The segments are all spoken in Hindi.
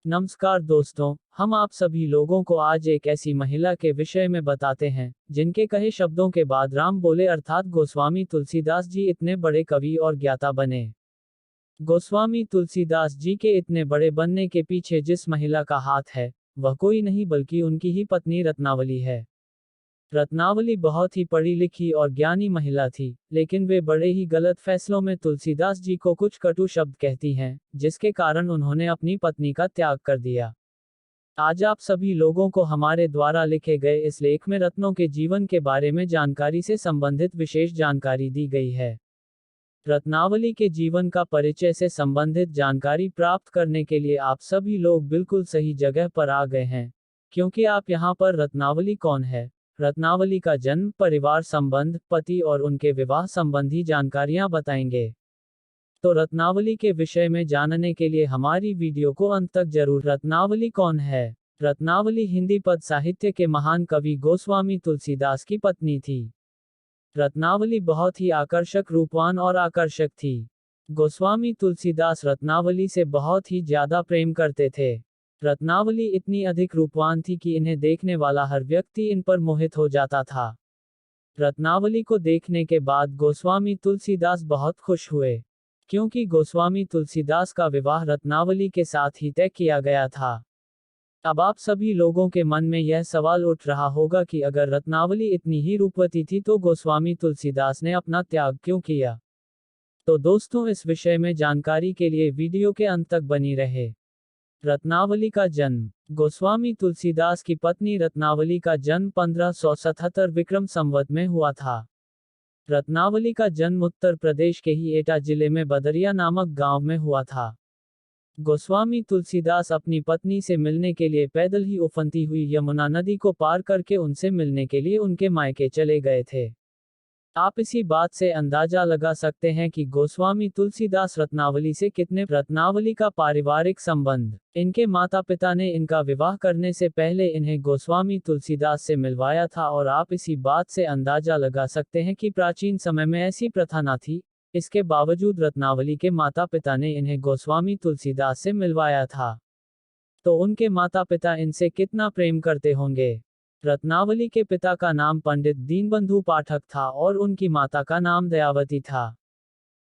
नमस्कार दोस्तों, हम आप सभी लोगों को आज एक ऐसी महिला के विषय में बताते हैं, जिनके कहे शब्दों के बाद राम बोले अर्थात गोस्वामी तुलसीदास जी इतने बड़े कवि और ज्ञाता बने। गोस्वामी तुलसीदास जी के इतने बड़े बनने के पीछे जिस महिला का हाथ है, वह कोई नहीं बल्कि उनकी ही पत्नी रत्नावली है। रत्नावली बहुत ही पढ़ी लिखी और ज्ञानी महिला थी, लेकिन वे बड़े ही गलत फैसलों में तुलसीदास जी को कुछ कटु शब्द कहती हैं, जिसके कारण उन्होंने अपनी पत्नी का त्याग कर दिया। आज आप सभी लोगों को हमारे द्वारा लिखे गए इस लेख में रत्नों के जीवन के बारे में जानकारी से संबंधित विशेष जानकारी दी गई है। रत्नावली के जीवन का परिचय से संबंधित जानकारी प्राप्त करने के लिए आप सभी लोग बिल्कुल सही जगह पर आ गए हैं, क्योंकि आप यहाँ पर रत्नावली कौन है, रत्नावली का जन्म, परिवार संबंध, पति और उनके विवाह संबंधी जानकारियां बताएंगे। तो रत्नावली के विषय में जानने के लिए हमारी वीडियो को अंत तक जरूर। रत्नावली कौन है? रत्नावली हिंदी पद साहित्य के महान कवि गोस्वामी तुलसीदास की पत्नी थी। रत्नावली बहुत ही आकर्षक, रूपवान और आकर्षक थी। गोस्वामी तुलसीदास रत्नावली से बहुत ही ज्यादा प्रेम करते थे। रत्नावली इतनी अधिक रूपवान थी कि इन्हें देखने वाला हर व्यक्ति इन पर मोहित हो जाता था। रत्नावली को देखने के बाद गोस्वामी तुलसीदास बहुत खुश हुए, क्योंकि गोस्वामी तुलसीदास का विवाह रत्नावली के साथ ही तय किया गया था। अब आप सभी लोगों के मन में यह सवाल उठ रहा होगा कि अगर रत्नावली इतनी ही रूपवती थी तो गोस्वामी तुलसीदास ने अपना त्याग क्यों किया? तो दोस्तों, इस विषय में जानकारी के लिए वीडियो के अंत तक बनी रहे। रत्नावली का जन्म। गोस्वामी तुलसीदास की पत्नी रत्नावली का जन्म 1577 विक्रम संवत में हुआ था। रत्नावली का जन्म उत्तर प्रदेश के ही एटा जिले में बदरिया नामक गांव में हुआ था। गोस्वामी तुलसीदास अपनी पत्नी से मिलने के लिए पैदल ही उफनती हुई यमुना नदी को पार करके उनसे मिलने के लिए उनके मायके चले गए थे। आप इसी बात से अंदाजा लगा सकते हैं कि गोस्वामी तुलसीदास रत्नावली से कितने। रत्नावली का पारिवारिक संबंध। इनके माता पिता ने इनका विवाह करने से पहले इन्हें गोस्वामी तुलसीदास से मिलवाया था, और आप इसी बात से अंदाजा लगा सकते हैं कि प्राचीन समय में ऐसी प्रथा न थी। इसके बावजूद रत्नावली के माता पिता ने इन्हें गोस्वामी तुलसीदास से मिलवाया था। तो उनके माता पिता इनसे कितना प्रेम करते होंगे। रत्नावली के पिता का नाम पंडित दीनबंधु पाठक था और उनकी माता का नाम दयावती था।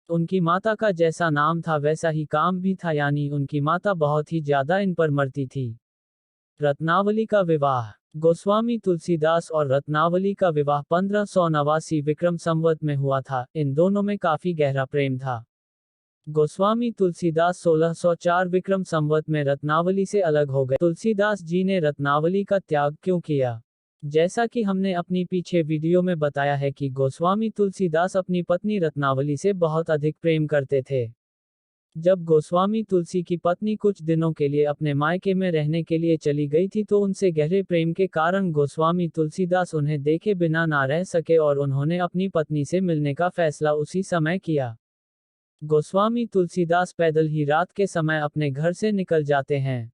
उनकी माता का जैसा नाम था वैसा ही काम भी था, यानी उनकी माता बहुत ही ज्यादा इन पर मरती थी। रत्नावली का विवाह। गोस्वामी तुलसीदास और रत्नावली का विवाह 1589 विक्रम संवत में हुआ था। इन दोनों में काफी गहरा प्रेम था। गोस्वामी तुलसीदास 1604 विक्रम संवत में रत्नावली से अलग हो गए। तुलसीदास जी ने रत्नावली का त्याग क्यों किया? जैसा कि हमने अपनी पीछे वीडियो में बताया है कि गोस्वामी तुलसीदास अपनी पत्नी रत्नावली से बहुत अधिक प्रेम करते थे। जब गोस्वामी तुलसी की पत्नी कुछ दिनों के लिए अपने मायके में रहने के लिए चली गई थी तो उनसे गहरे प्रेम के कारण गोस्वामी तुलसीदास उन्हें देखे बिना ना रह सके और उन्होंने अपनी पत्नी से मिलने का फैसला उसी समय किया। गोस्वामी तुलसीदास पैदल ही रात के समय अपने घर से निकल जाते हैं।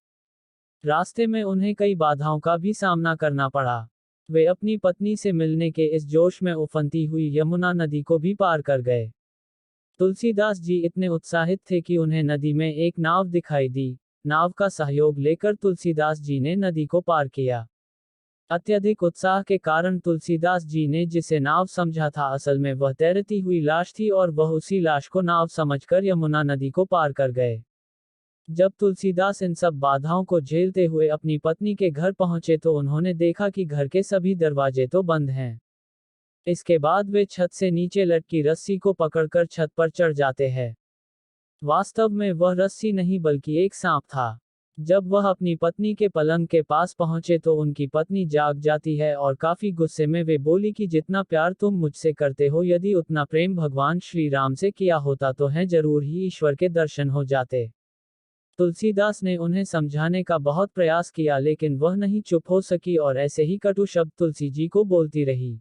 रास्ते में उन्हें कई बाधाओं का भी सामना करना पड़ा। वे अपनी पत्नी से मिलने के इस जोश में उफनती हुई यमुना नदी को भी पार कर गए। तुलसीदास जी इतने उत्साहित थे कि उन्हें नदी में एक नाव दिखाई दी। नाव का सहयोग लेकर तुलसीदास जी ने नदी को पार किया। अत्यधिक उत्साह के कारण तुलसीदास जी ने जिसे नाव समझा था, असल में वह तैरती हुई लाश थी और वह उसी लाश को नाव समझकर यमुना नदी को पार कर गए। जब तुलसीदास इन सब बाधाओं को झेलते हुए अपनी पत्नी के घर पहुंचे तो उन्होंने देखा कि घर के सभी दरवाजे तो बंद हैं। इसके बाद वे छत से नीचे लटकी रस्सी को पकड़कर छत पर चढ़ जाते हैं। वास्तव में वह रस्सी नहीं बल्कि एक सांप था। जब वह अपनी पत्नी के पलंग के पास पहुंचे तो उनकी पत्नी जाग जाती है और काफी गुस्से में वे बोली कि जितना प्यार तुम मुझसे करते हो, यदि उतना प्रेम भगवान श्री राम से किया होता तो है जरूर ही ईश्वर के दर्शन हो जाते। तुलसीदास ने उन्हें समझाने का बहुत प्रयास किया, लेकिन वह नहीं चुप हो सकी और ऐसे ही कटु शब्द तुलसी जी को बोलती रही।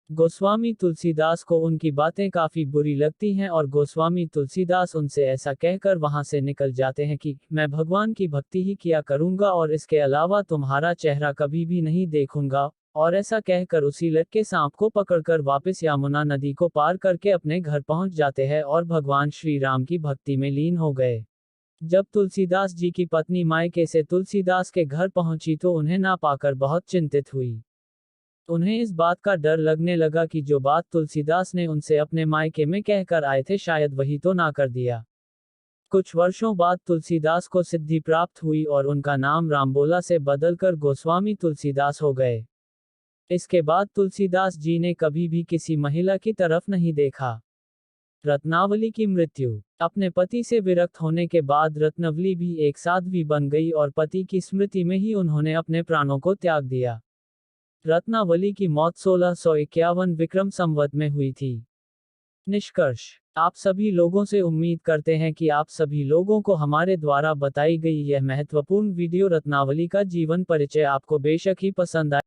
गोस्वामी तुलसीदास को उनकी बातें काफी बुरी लगती हैं और गोस्वामी तुलसीदास उनसे ऐसा कहकर वहां से निकल जाते हैं कि मैं भगवान की भक्ति ही किया करूंगा और इसके अलावा तुम्हारा चेहरा कभी भी नहीं देखूंगा। और ऐसा कहकर उसी लटके सांप को पकड़कर वापस यमुना नदी को पार करके अपने घर पहुंच जाते हैं और भगवान श्री राम की भक्ति में लीन हो गए। जब तुलसीदास जी की पत्नी मायके से तुलसीदास के घर पहुंची तो उन्हें ना पाकर बहुत चिंतित हुई। उन्हें इस बात का डर लगने लगा कि जो बात तुलसीदास ने उनसे अपने मायके में कहकर आए थे शायद वही तो ना कर दिया। कुछ वर्षों बाद तुलसीदास को सिद्धि प्राप्त हुई और उनका नाम रामबोला से बदलकर गोस्वामी तुलसीदास हो गए। इसके बाद तुलसीदास जी ने कभी भी किसी महिला की तरफ नहीं देखा। रत्नावली की मृत्यु। अपने पति से विरक्त होने के बाद रत्नावली भी एक साध्वी बन गई और पति की स्मृति में ही उन्होंने अपने प्राणों को त्याग दिया। रत्नावली की मौत 1651 विक्रम संवत में हुई थी। निष्कर्ष। आप सभी लोगों से उम्मीद करते हैं कि आप सभी लोगों को हमारे द्वारा बताई गई यह महत्वपूर्ण वीडियो रत्नावली का जीवन परिचय आपको बेशक ही पसंद आए।